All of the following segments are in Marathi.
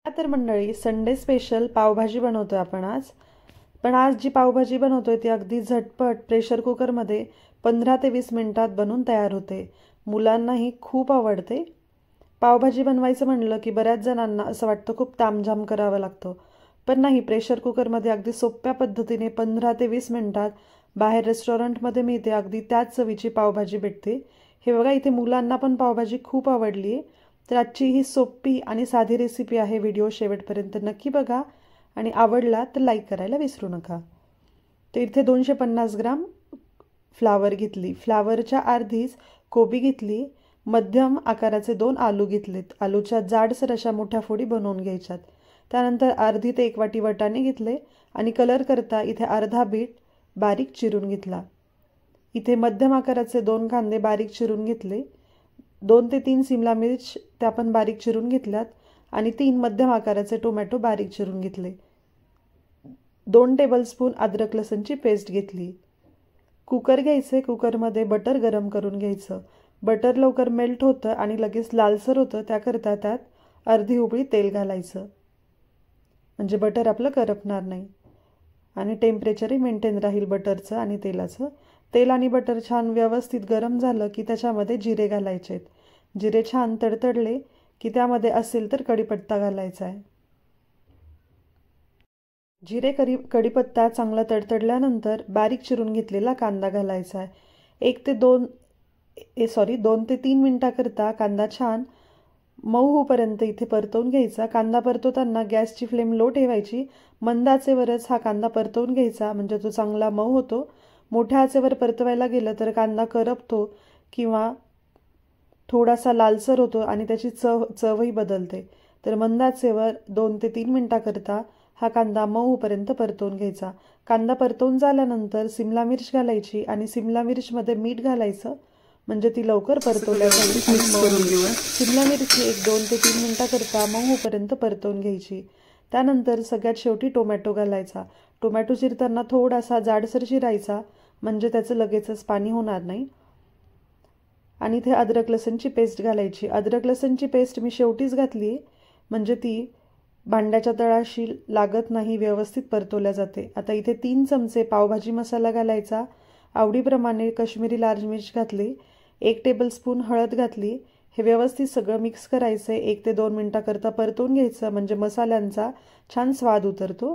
तर मंडळी संडे स्पेशल पावभाजी बनवतोय आपण आज. पण आज जी पावभाजी बनवतोय ती अगदी झटपट प्रेशर कुकरमध्ये 15 ते 20 मिनिटात बनून तयार होते. मुलांनाही खूप आवडते. पावभाजी बनवायचं म्हणलं की बऱ्याच जणांना असं वाटतं खूप तामझाम करावं लागतं, पण नाही, प्रेशर कुकरमध्ये अगदी सोप्या पद्धतीने 15 ते 20 मिनिटात बाहेर रेस्टॉरंटमध्ये मिळते अगदी त्याच चवीची पावभाजी भेटते. हे बघा, इथे मुलांना पण पावभाजी खूप आवडली आहे. तर आजची ही सोपी आणि साधी रेसिपी आहे. व्हिडिओ शेवटपर्यंत नक्की बघा आणि आवडला तर लाईक करायला विसरू नका. तर इथे 250 ग्राम फ्लावर घेतली. फ्लावरच्या अर्धीच कोबी घेतली. मध्यम आकाराचे 2 आलू घेतलेत. आलूच्या जाडसर अशा मोठ्या फोडी बनवून घ्यायच्यात. त्यानंतर अर्धी ते 1 वाटी वाटाणे घेतले आणि कलर करता इथे अर्धा बीट बारीक चिरून घेतला. इथे मध्यम आकाराचे 2 कांदे बारीक चिरून घेतले. 2 ते 3 सिमला मिर्च त्या पण बारीक चिरून घेतल्यात आणि 3 मध्यम आकाराचे टोमॅटो बारीक चिरून घेतले. 2 टेबलस्पून अद्रक लसूणची पेस्ट घेतली. कुकर घ्यायचे. कुकरमध्ये बटर गरम करून घ्यायचं. बटर लवकर मेल्ट होतं आणि लगेच लालसर होतं, त्याकरता त्यात अर्धी उकळी तेल घालायचं, म्हणजे बटर आपलं करपणार नाही आणि टेम्परेचरही मेंटेन राहील बटरचं आणि तेलाचं. तेल आणि बटर छान व्यवस्थित गरम झालं की त्याच्यामध्ये जिरे घालायचे. जिरे छान तडतडले की त्यामध्ये असेल तर कढीपत्ता घालायचा आहे. जिरे कढीपत्ता चांगला तडतडल्यानंतर बारीक चिरून घेतलेला कांदा घालायचा आहे. 2 ते 3 मिनिटाकरता कांदा छान मऊ होईपर्यंत इथे परतवून घ्यायचा. कांदा परतवताना गॅसची फ्लेम लो ठेवायची. मंद आचेवरच हा कांदा परतवून घ्यायचा, म्हणजे तो चांगला मऊ होतो. मोठ्या आचेवर परतवायला गेलं तर कांदा करपतो किंवा थोडासा लालसर होतो आणि त्याची चवही बदलते. तर मंद आचेवर 2 ते 3 मिनिटाकरता हा कांदा मऊ होईपर्यंत परतवून घ्यायचा. कांदा परतवून झाल्यानंतर सिमला मिर्च घालायची आणि सिमला मिर्चमध्ये मीठ घालायचं, म्हणजे ती लवकर परतवल्या जाईल. सिमला मिरची 2 ते 3 मिनिटाकरता मऊ होईपर्यंत परतवून घ्यायची. त्यानंतर सगळ्यात शेवटी टोमॅटो घालायचा. टोमॅटो चिरताना थोडासा जाडसर चिरायचा, म्हणजे त्याचं लगेचच पाणी होणार नाही. आणि इथे अद्रक लसूणची पेस्ट घालायची. अद्रक लसूणची पेस्ट मी शेवटीच घातली, म्हणजे ती भांड्याच्या तळाशी लागत नाही, व्यवस्थित परतवल्या जाते. आता इथे 3 चमचे पावभाजी मसाला घालायचा. आवडीप्रमाणे काश्मीरी लाल मिर्च घातली. 1 टेबलस्पून हळद घातली. हे व्यवस्थित सगळं मिक्स करायचं. 1 ते 2 मिनिटाकरता परतवून घ्यायचं, म्हणजे मसाल्यांचा छान स्वाद उतरतो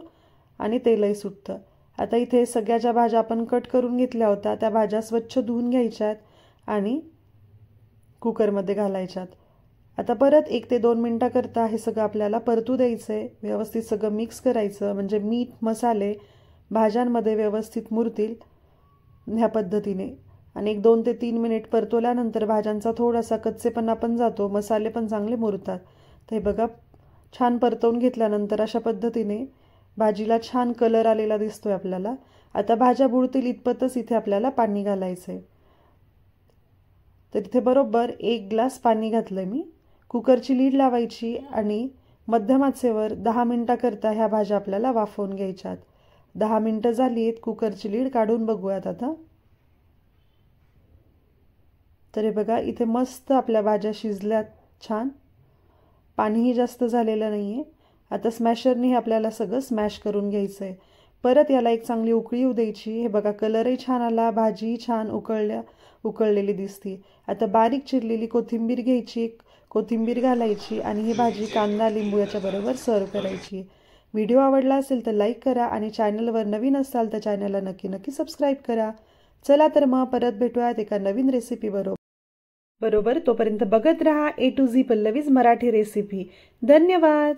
आणि तेलही सुटतं. आता इथे सगळ्या ज्या भाज्या आपण कट करून घेतल्या होत्या त्या भाज्या स्वच्छ धुवून घ्यायच्यात आणि कुकरमध्ये घालायच्यात. आता परत 1 ते 2 मिनिटाकरता हे सगळं आपल्याला परतू द्यायचं आहे. व्यवस्थित सगळं मिक्स करायचं, म्हणजे मीठ मसाले भाज्यांमध्ये व्यवस्थित मुरतील ह्या पद्धतीने. आणि 2 ते 3 मिनिट परतवल्यानंतर भाज्यांचा थोडासा कच्चेपणा पण जातो, मसाले पण चांगले मुरतात. तर हे बघा, छान परतवून घेतल्यानंतर अशा पद्धतीने भाजीला छान कलर आलेला दिसतोय आपल्याला. आता भाज्या बुडतील इतपतच इथे आपल्याला पाणी घालायचं आहे. तर इथे बरोबर 1 ग्लास पाणी घातलं मी. कुकरची लीड लावायची आणि मध्यम आचेवर 10 मिनिटाकरता ह्या भाज्या आपल्याला वाफवून घ्यायच्यात. 10 मिनिटं झाली आहेत. कुकरची लीड काढून बघूयात आता. तर हे बघा, इथे मस्त आपल्या भाज्या शिजल्यात छान. पाणीही जास्त झालेलं नाही आहे. आता स्मॅशरने आपल्याला सगळं स्मॅश करून घ्यायचं आहे. परत याला एक चांगली उकळी येऊ द्यायची. हे बघा, कलरही छान आला, भाजीही छान उकळलेली दिसती. आता बारीक चिरलेली कोथिंबीर घ्यायची, कोथिंबीर घालायची आणि ही भाजी कांदा लिंबू याच्याबरोबर सर्व करायची. व्हिडिओ आवडला असेल तर लाईक करा आणि चॅनलवर नवीन असाल तर चॅनलला नक्की सबस्क्राईब करा. चला तर मग परत भेटूयात एका नवीन रेसिपी बरोबर. तोपर्यंत बघत रहा A to Z Pallavi's Marathi recipe. धन्यवाद.